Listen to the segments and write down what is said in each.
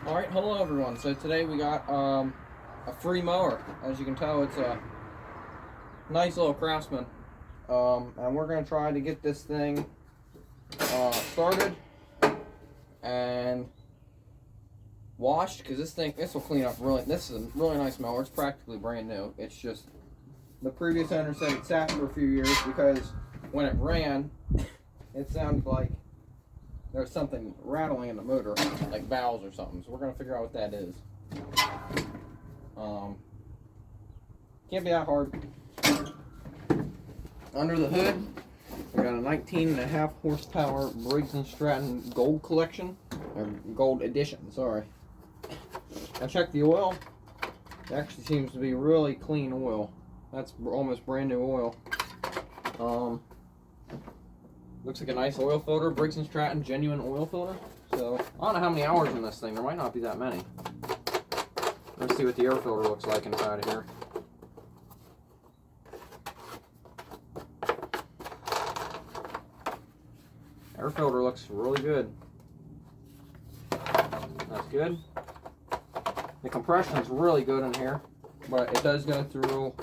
Alright, hello everyone. So today we got a free mower. As you can tell, it's a nice little Craftsman. And we're going to try to get this thing started and washed, because this will clean up really. This is a really nice mower. It's practically brand new. It's just the previous owner said it sat for a few years because when it ran, it sounded like there's something rattling in the motor, like valves or something. So we're going to figure out what that is. Can't be that hard. Under the hood, we got a 19.5 horsepower Briggs & Stratton Gold Collection, or Gold Edition, sorry. I checked the oil. It actually seems to be really clean oil. That's almost brand new oil. Looks like a nice oil filter, Briggs & Stratton genuine oil filter. So I don't know how many hours in this thing. There might not be that many. Let's see what the air filter looks like inside of here. Air filter looks really good. That's good. The compression's really good in here, but it does go through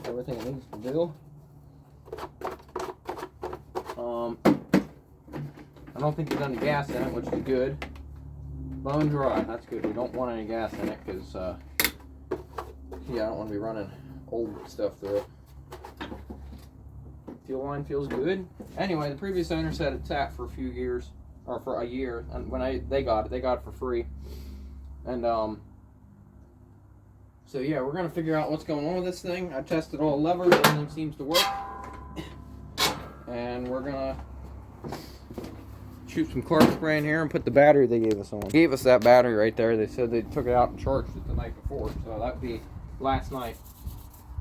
everything it needs to do. I don't think there's any gas in it, which is good. Bone dry, that's good. We don't want any gas in it because, yeah, I don't want to be running old stuff through it. Fuel line feels good. Anyway, the previous owner said it sat for a few years, or for a year, and when they got it for free. And so yeah, we're gonna figure out what's going on with this thing. I tested all the levers, everything seems to work, and we're gonna shoot some carb spray in here and put the battery they gave us on. They gave us that battery right there. They said they took it out and charged it the night before, so that'd be last night.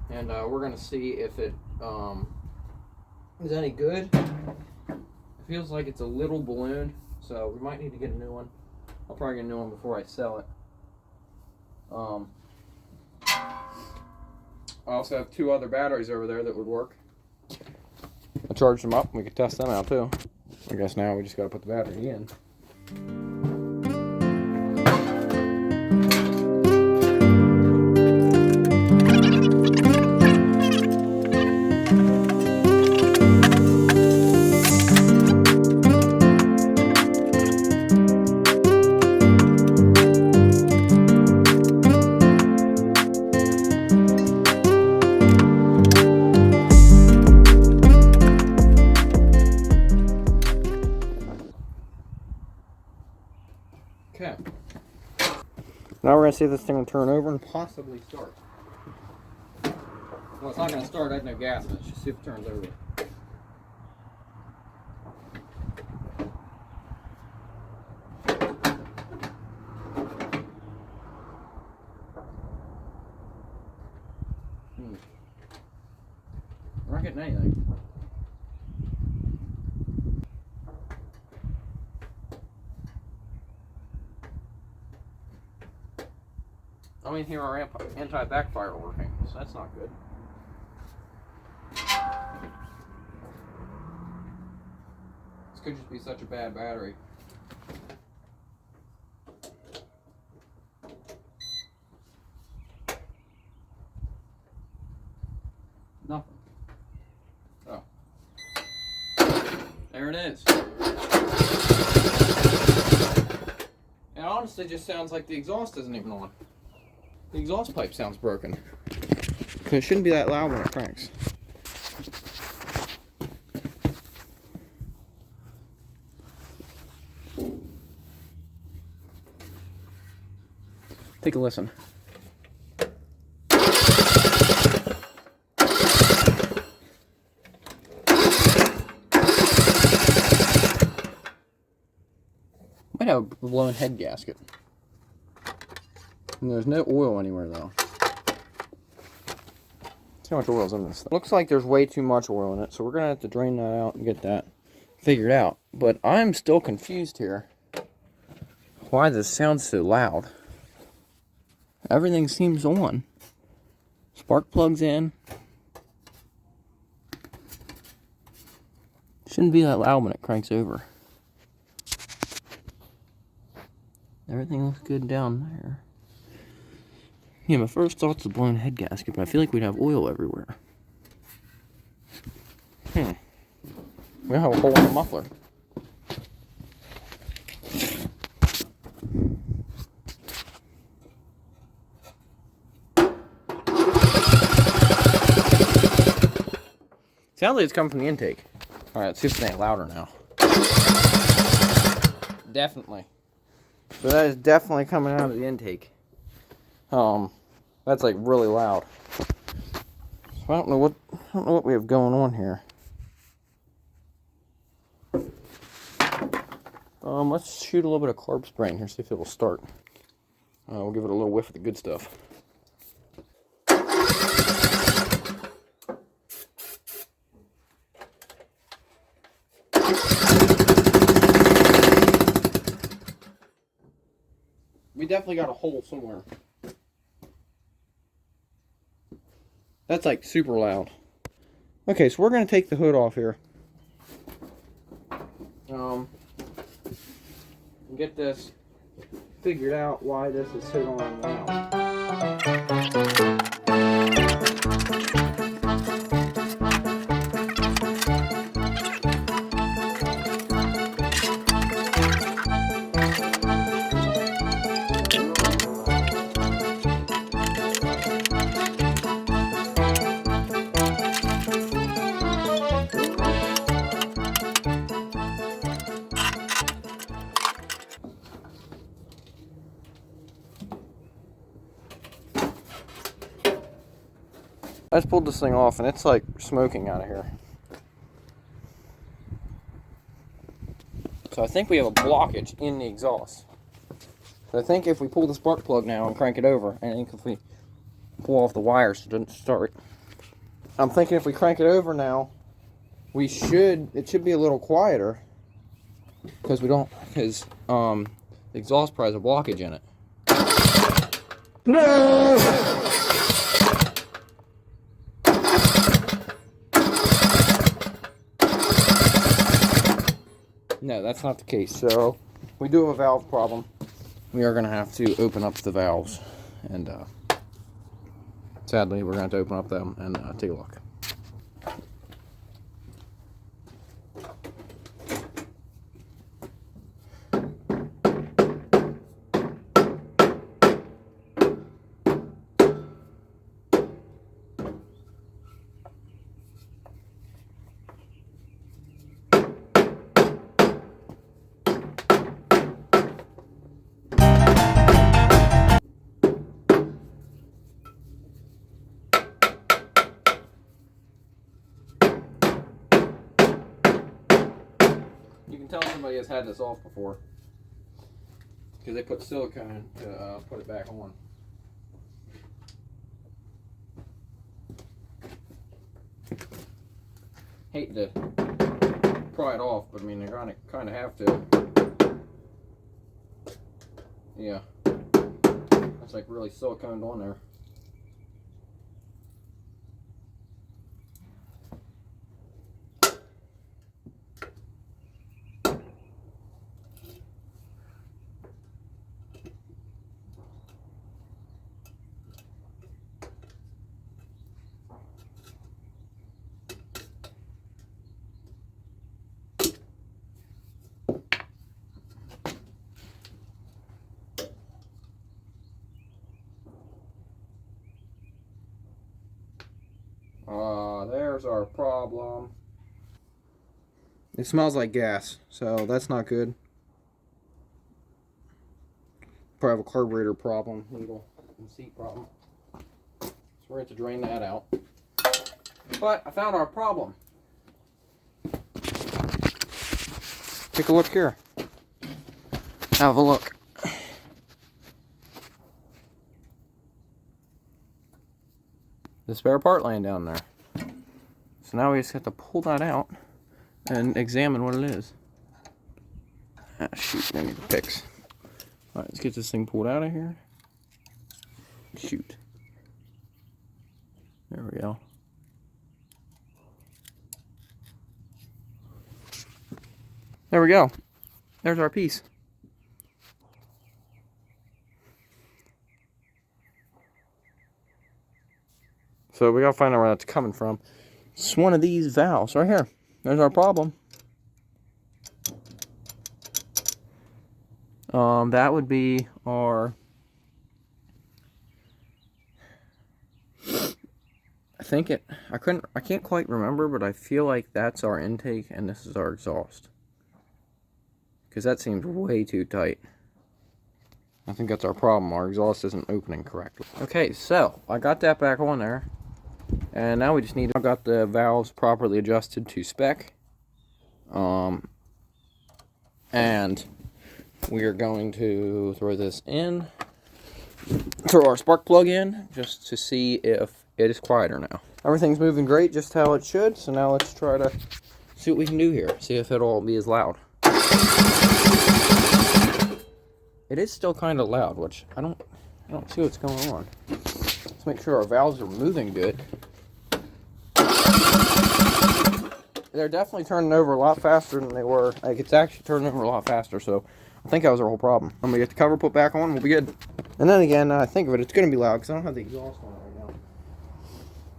And we're gonna see if it is any good. It feels like it's a little ballooned, so we might need to get a new one. I'll probably get a new one before I sell it. I also have two other batteries over there that would work. I charged them up. We could test them out too. I guess now we just got to put the battery in. Okay. Now we're going to see if this thing will turn over and possibly start. Well, it's not going to start. I have no gas in it. Let's just see if it turns over. We're not getting anything. I mean, here our anti-backfire working, so that's not good. This could just be such a bad battery. Nothing. Oh. There it is. It honestly just sounds like the exhaust isn't even on. The exhaust pipe sounds broken. Because it shouldn't be that loud when it cranks. Take a listen. Might have a blown head gasket. And there's no oil anywhere though. See how much oil's in this thing. Looks like there's way too much oil in it, so we're gonna have to drain that out and get that figured out. But I'm still confused here. Why this sounds so loud. Everything seems on. Spark plugs in. Shouldn't be that loud when it cranks over. Everything looks good down there. Yeah, my first thought's a blown head gasket, but I feel like we'd have oil everywhere. We have a hole in the muffler. Sounds like it's coming from the intake. Alright, let's see if it's any louder now. Definitely. So that is definitely coming out of the intake. That's like really loud. So I don't know what we have going on here. Let's shoot a little bit of carb spray in here, see if it will start. We'll give it a little whiff of the good stuff. We definitely got a hole somewhere. That's like super loud. Okay, so we're going to take the hood off here. Get this figured out why this is so darn loud. I just pulled this thing off and it's like smoking out of here. So I think we have a blockage in the exhaust. So I think if we pull the spark plug now and crank it over, and I think if we pull off the wires so it doesn't start, I'm thinking if we crank it over now, it should be a little quieter because the exhaust probably has a blockage in it. No! No, that's not the case. So we do have a valve problem. We are going to have to open up the valves, and sadly we're going to have to open up them and take a look. You can tell somebody has had this off before because they put silicone to put it back on. Hate to pry it off, but I mean, they're gonna kind of have to. Yeah, that's like really siliconed on there. There's our problem. It smells like gas, so that's not good. Probably have a carburetor problem, needle and seat problem. So we're going to drain that out. But I found our problem. Take a look here. Have a look. The spare part laying down there. So now we just have to pull that out and examine what it is. Ah, shoot, I need the picks. Alright, let's get this thing pulled out of here. Shoot. There we go. There we go. There's our piece. So we gotta find out where that's coming from. It's one of these valves right here. There's our problem. That would be our, I can't quite remember, but I feel like that's our intake and this is our exhaust. Because that seems way too tight. I think that's our problem. Our exhaust isn't opening correctly. Okay, so I got that back on there. And now we just need to got the valves properly adjusted to spec. And we are going to throw this in. Throw our spark plug in just to see if it is quieter now. Everything's moving great, just how it should. So now let's try to see what we can do here. See if it'll be as loud. It is still kind of loud, which I don't see what's going on. Let's make sure our valves are moving good. They're definitely turning over a lot faster than they were. Like, it's actually turning over a lot faster, so I think that was our whole problem. I'm gonna get the cover put back on, we'll be good. And then again, I think of it, it's gonna be loud because I don't have the exhaust on right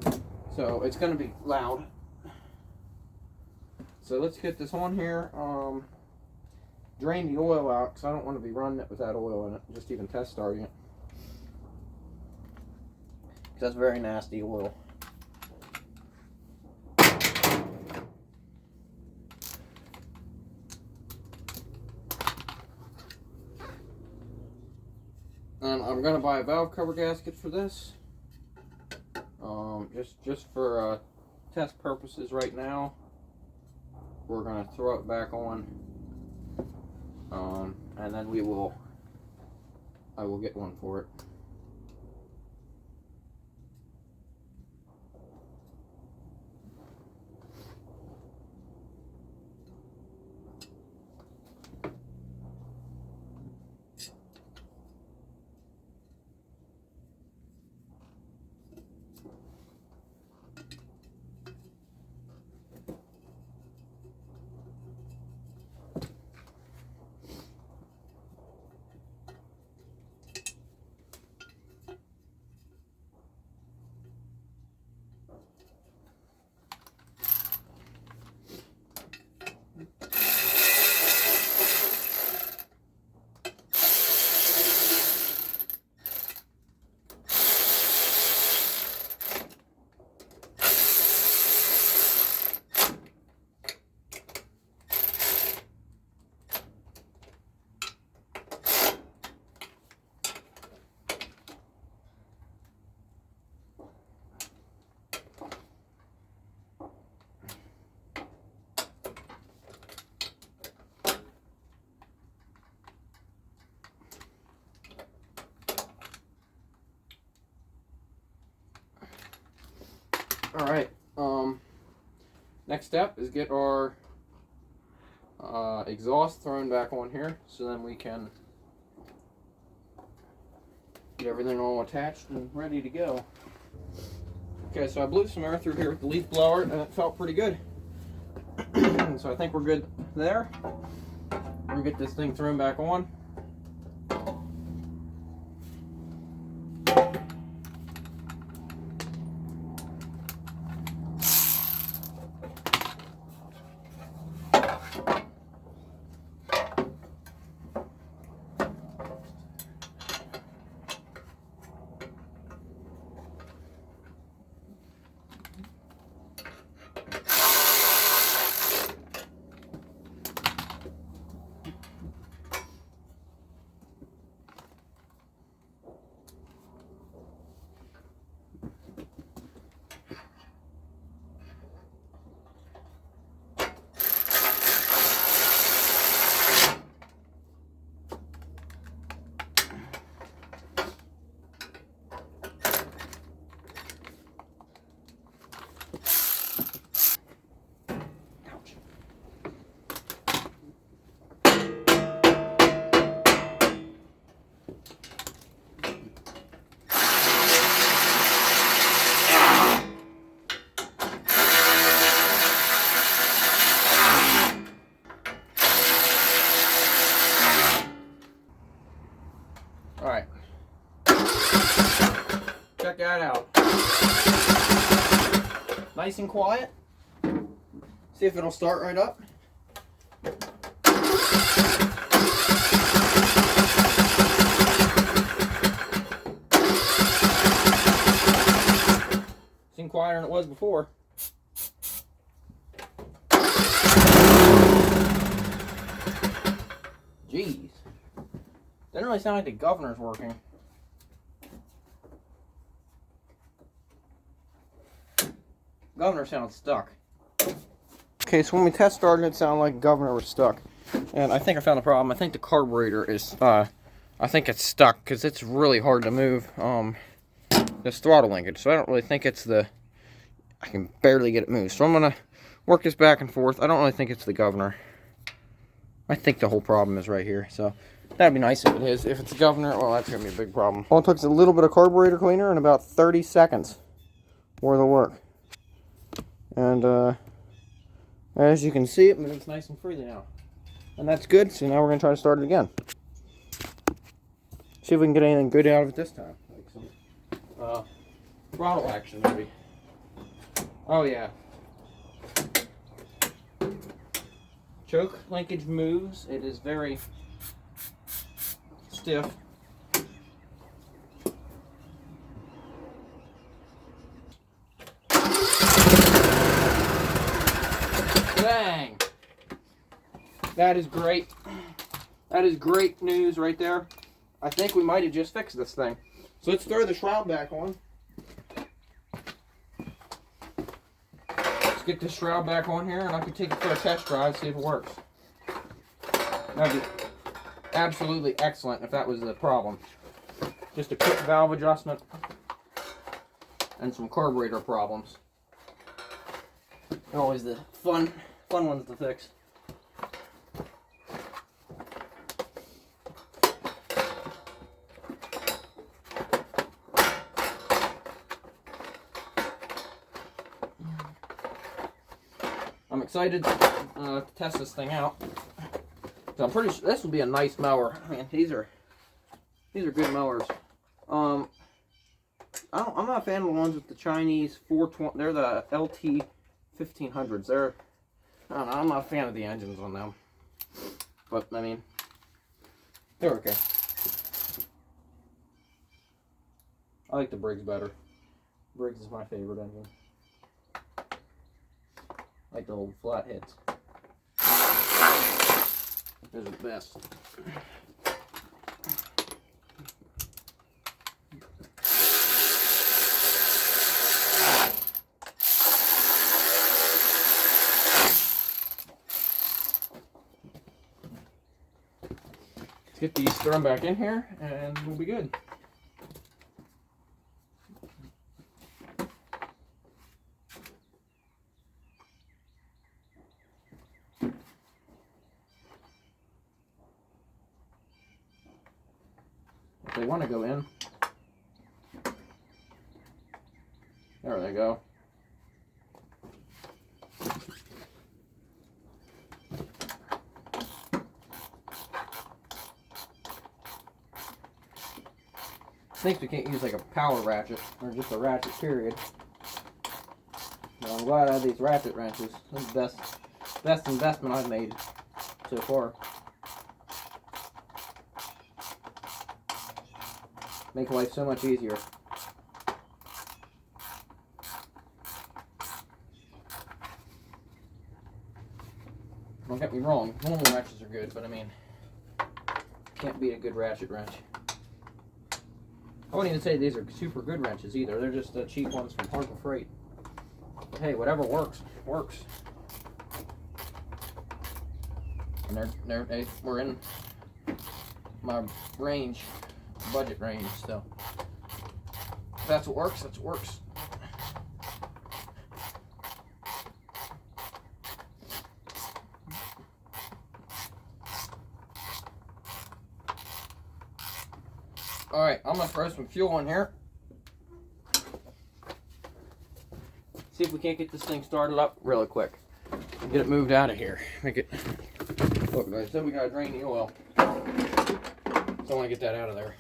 now. So it's gonna be loud. So let's get this on here. Drain the oil out because I don't want to be running it with that oil in it. Just even test starting it. Because that's very nasty oil. And I'm gonna buy a valve cover gasket for this. Just for test purposes right now. We're gonna throw it back on. And then I will get one for it. Alright, next step is get our exhaust thrown back on here so then we can get everything all attached and ready to go. Okay, so I blew some air through here with the leaf blower and it felt pretty good. So I think we're good there. We're going to get this thing thrown back on. Alright. Check that out. nice and quiet. See if it'll start right up. Seemed quieter than it was before. Jeez. Doesn't really sound like the governor's working. Governor sounds stuck. Okay, so when we test started, it sounded like governor was stuck. And I think I found the problem. I think the carburetor is, I think it's stuck because it's really hard to move this throttle linkage. So I don't really think it's the, I can barely get it moved. So I'm going to work this back and forth. I don't really think it's the governor. I think the whole problem is right here. So that'd be nice if it is. If it's the governor, well, that's going to be a big problem. All it took is a little bit of carburetor cleaner and about 30 seconds worth of work. And as you can see, it moves nice and freely now. And that's good, so now we're going to try to start it again. See if we can get anything good out of it this time. Like some throttle action, maybe. Oh, yeah. Choke linkage moves. It is very stiff. Bang! That is great. That is great news right there. I think we might have just fixed this thing. So let's throw the shroud back on. Let's get this shroud back on here and I can take it for a test drive, see if it works. That'd be absolutely excellent if that was the problem. Just a quick valve adjustment and some carburetor problems. Always the fun ones to fix. I'm excited to test this thing out. So I'm pretty sure this will be a nice mower. I mean, these are good mowers. I'm not a fan of the ones with the Chinese 420. They're the LT2000s. They're, I don't know, I'm not a fan of the engines on them. But I mean, they're okay. I like the Briggs better. Briggs is my favorite engine. I like the old flat heads. Those are the best. Let's get these thrown back in here and we'll be good. If they want to go in, there they go. Thinks we can't use like a power ratchet or just a ratchet period. But I'm glad I have these ratchet wrenches. This is the best investment I've made so far. Make life so much easier. Don't get me wrong, normal wrenches are good, but I mean, can't beat a good ratchet wrench. I wouldn't even say these are super good wrenches either. They're just the cheap ones from Harbor Freight. But hey, whatever works, works. And we're in my range, budget range, so if that's what works, that's what works. Alright, I'm going to throw some fuel in here. See if we can't get this thing started up really quick. And get it moved out of here. Make it... Look guys, so we got to drain the oil. So I want to get that out of there.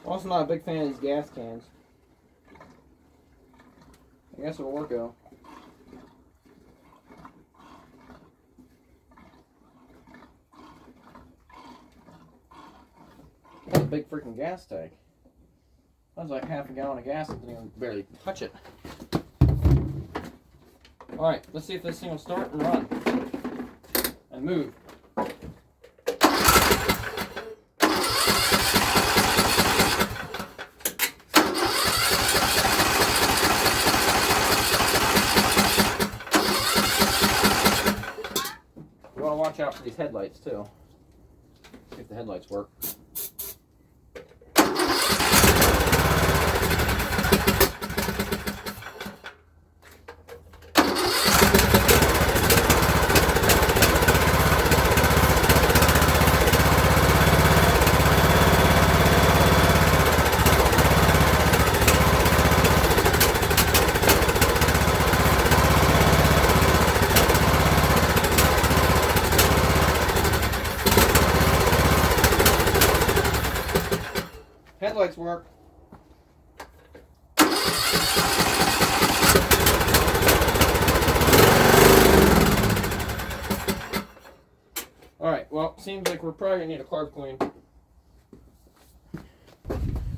Also not a big fan of these gas cans. I guess it'll work though. That's a big freaking gas tank. That was like half a gallon of gas. I didn't even barely touch it. Alright, let's see if this thing will start and run. And move. You want to watch out for these headlights too. See if the headlights work. Headlights work. Alright, well, seems like we're probably going to need a carb clean.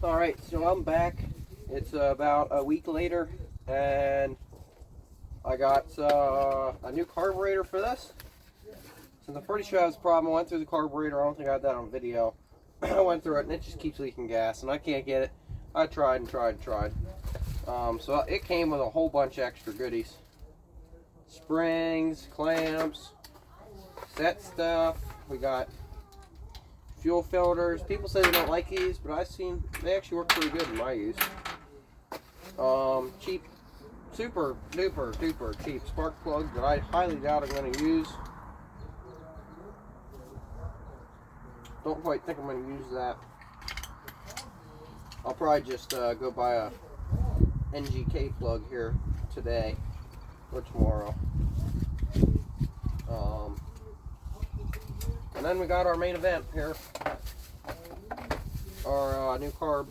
Alright, so I'm back. It's about a week later, and I got a new carburetor for this. Since I'm pretty sure I was a problem, I went through the carburetor. I don't think I had that on video. I went through it and it just keeps leaking gas and I can't get it. I tried and tried and tried. So it came with a whole bunch of extra goodies. Springs, clamps, set stuff. We got fuel filters. People say they don't like these, but I've seen they actually work pretty good in my use. Cheap, super duper cheap spark plug that I highly doubt I'm going to use. Don't quite think I'm going to use that. I'll probably just go buy a NGK plug here today or tomorrow. And then we got our main event here. Our new carb.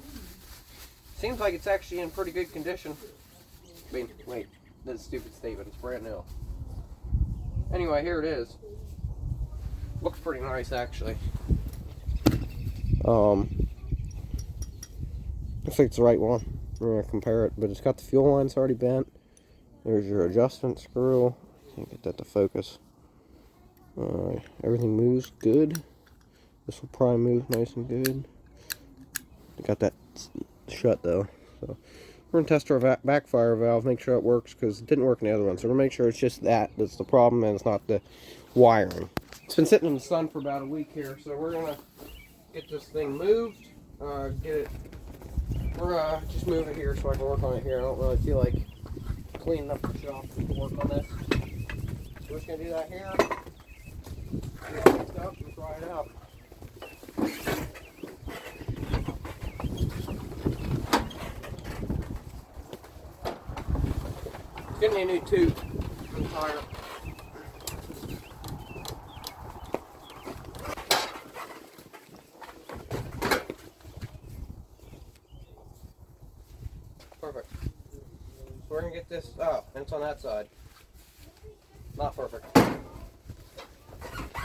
Seems like it's actually in pretty good condition. I mean, wait, that's a stupid statement. It's brand new. Anyway, here it is. Looks pretty nice actually. Looks like it's the right one. We're going to compare it, but it's got the fuel lines already bent. There's your adjustment screw. Can't get that to focus. Everything moves good. This will probably move nice and good. Got that shut though. So we're going to test our backfire valve, make sure it works, because it didn't work in the other one. So we're going to make sure it's just that's the problem and it's not the wiring. It's been sitting in the sun for about a week here, so we're going to get this thing moved, we're gonna just move it here so I can work on it here. I don't really feel like cleaning up the shop to work on this. So we're just gonna do that here. Get it fixed up and try it out. It's getting me a new tube for the tire. Perfect. So we're going to get this, and it's on that side. Not perfect.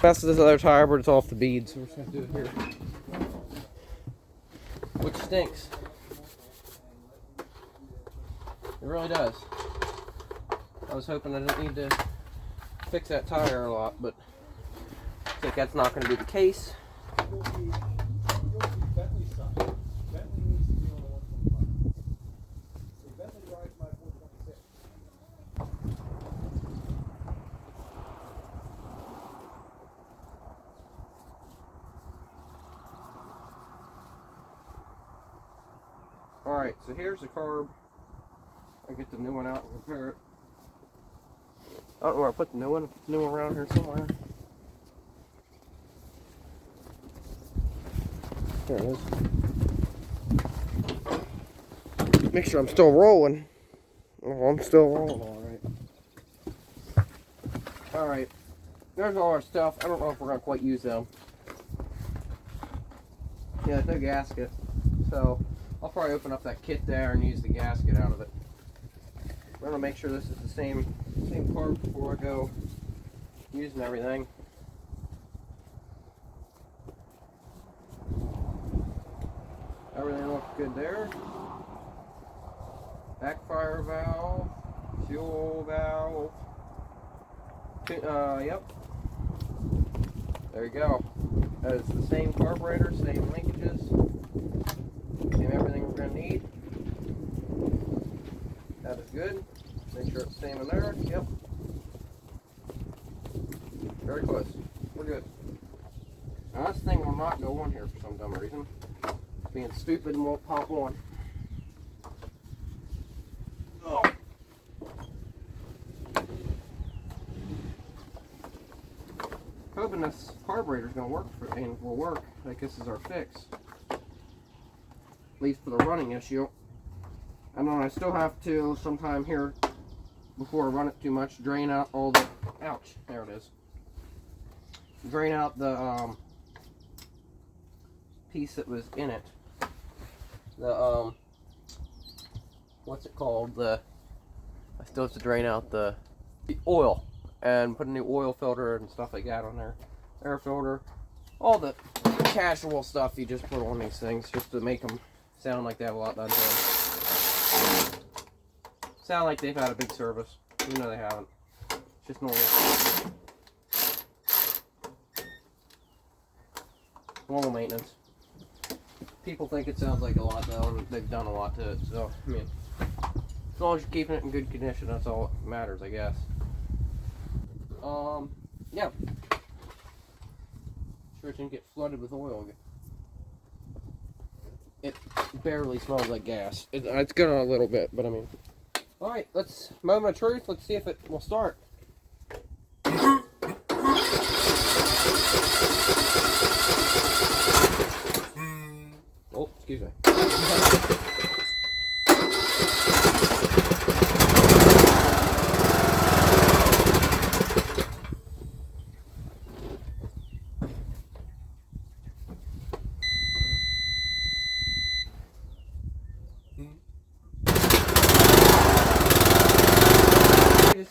That's this other tire, but it's off the bead, so we're just going to do it here. Which stinks. It really does. I was hoping I didn't need to fix that tire a lot, but I think that's not going to be the case. Alright, so here's the carb. I'll get the new one out and repair it. I don't know where I put the new one. New one around here somewhere. There it is. Make sure I'm still rolling. Oh, I'm still rolling alright. Alright. There's all our stuff. I don't know if we're going to quite use them. Yeah, there's no gasket. So I'll probably open up that kit there and use the gasket out of it. We're gonna make sure this is the same carb before I go using everything. Everything looks good there. Backfire valve, fuel valve. Yep. There you go. That is the same carburetor, same linkages, same everything we're gonna need. That is good. Make sure it's the same in there. Yep. Very close. We're good. Now this thing will not go on here for some dumb reason. It's being stupid and won't pop on. Oh. Hoping this carburetor is going to work and will work. Like this is our fix. At least for the running issue. And then I still have to sometime here before I run it too much drain out all the ouch, there it is. Drain out the piece that was in it. The what's it called? I still have to drain out the oil and put a new oil filter and stuff like that on there. Air filter, all the casual stuff you just put on these things just to make them sound like they have a lot done to them. Sound like they've had a big service. You know they haven't. It's just normal. Normal maintenance. People think it sounds like a lot though, and they've done a lot to it. So, I mean, as long as you're keeping it in good condition, that's all that matters, I guess. Yeah. Sure it didn't get flooded with oil. It barely smells like gas. It's gonna a little bit, but I mean. Alright, let's moment of truth. Let's see if it will start. Oh, excuse me.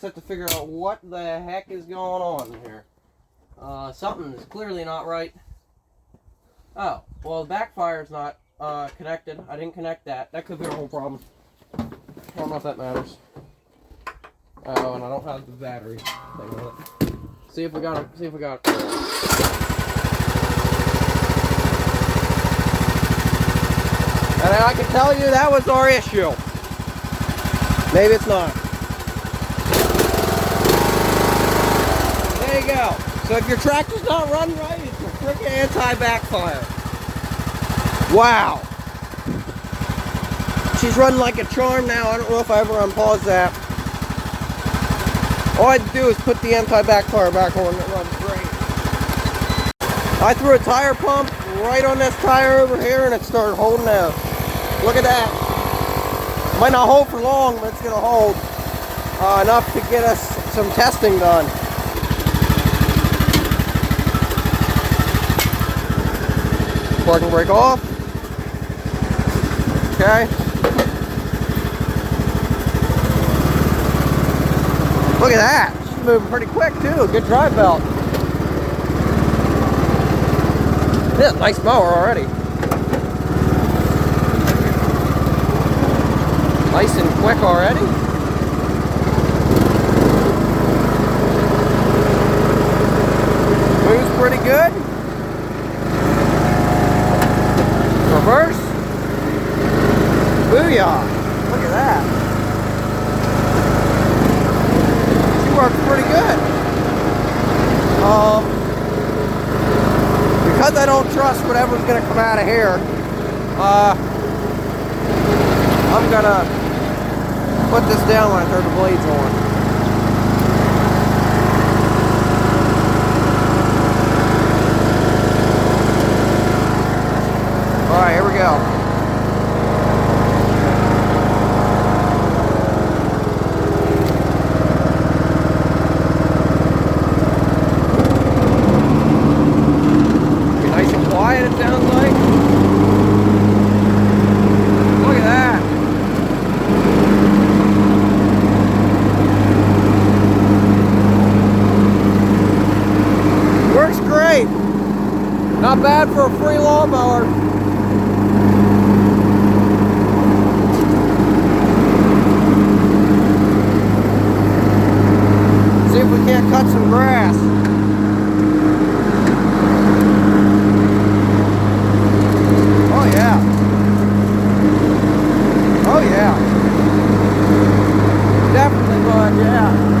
Have to figure out what the heck is going on here. Something is clearly not right. Oh, well, the backfire is not connected. I didn't connect that. That could be a whole problem. I don't know if that matters. Oh, and I don't have the battery thing with it. See if we got it. See if we got it. And I can tell you that was our issue. Maybe it's not. There you go. So if your tractor's not running right, it's a freaking anti-backfire. Wow. She's running like a charm now. I don't know if I ever unpause that. All I had to do is put the anti-backfire back on. It runs great. I threw a tire pump right on this tire over here and it started holding out. Look at that. It might not hold for long, but it's going to hold enough to get us some testing done. Parking brake off. Okay. Look at that. She's moving pretty quick too. Good drive belt. Yeah, nice mower already. Nice and quick already. Moves pretty good. Reverse. Booyah. Look at that. She works pretty good. Because I don't trust whatever's going to come out of here, I'm going to put this down when I turn the blades on. Alright, here we go. Nice and quiet, it sounds like. free lawnmower. See if we can't cut some grass. Oh yeah. Oh yeah. Definitely, bud, yeah.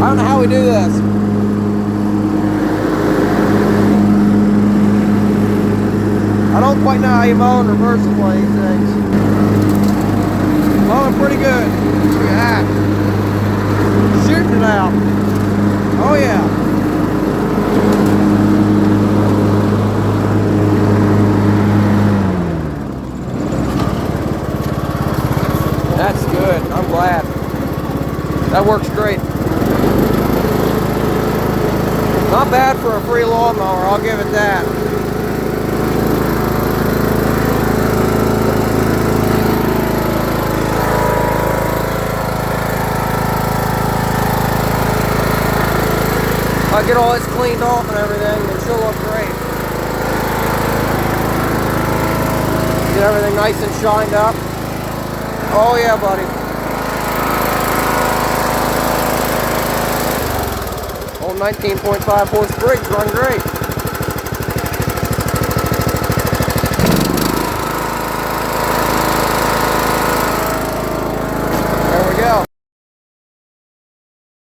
I don't know how we do this. I don't quite know how you mow and reverse the play these things. Mowing pretty good. Look at that. Shooting it out. Oh yeah. That's good. I'm glad. That works great. Not bad for a free lawnmower, I'll give it that. If I get all this cleaned off and everything, it should look great. Get everything nice and shined up. Oh yeah, buddy. Old 19.5 horse brakes run great.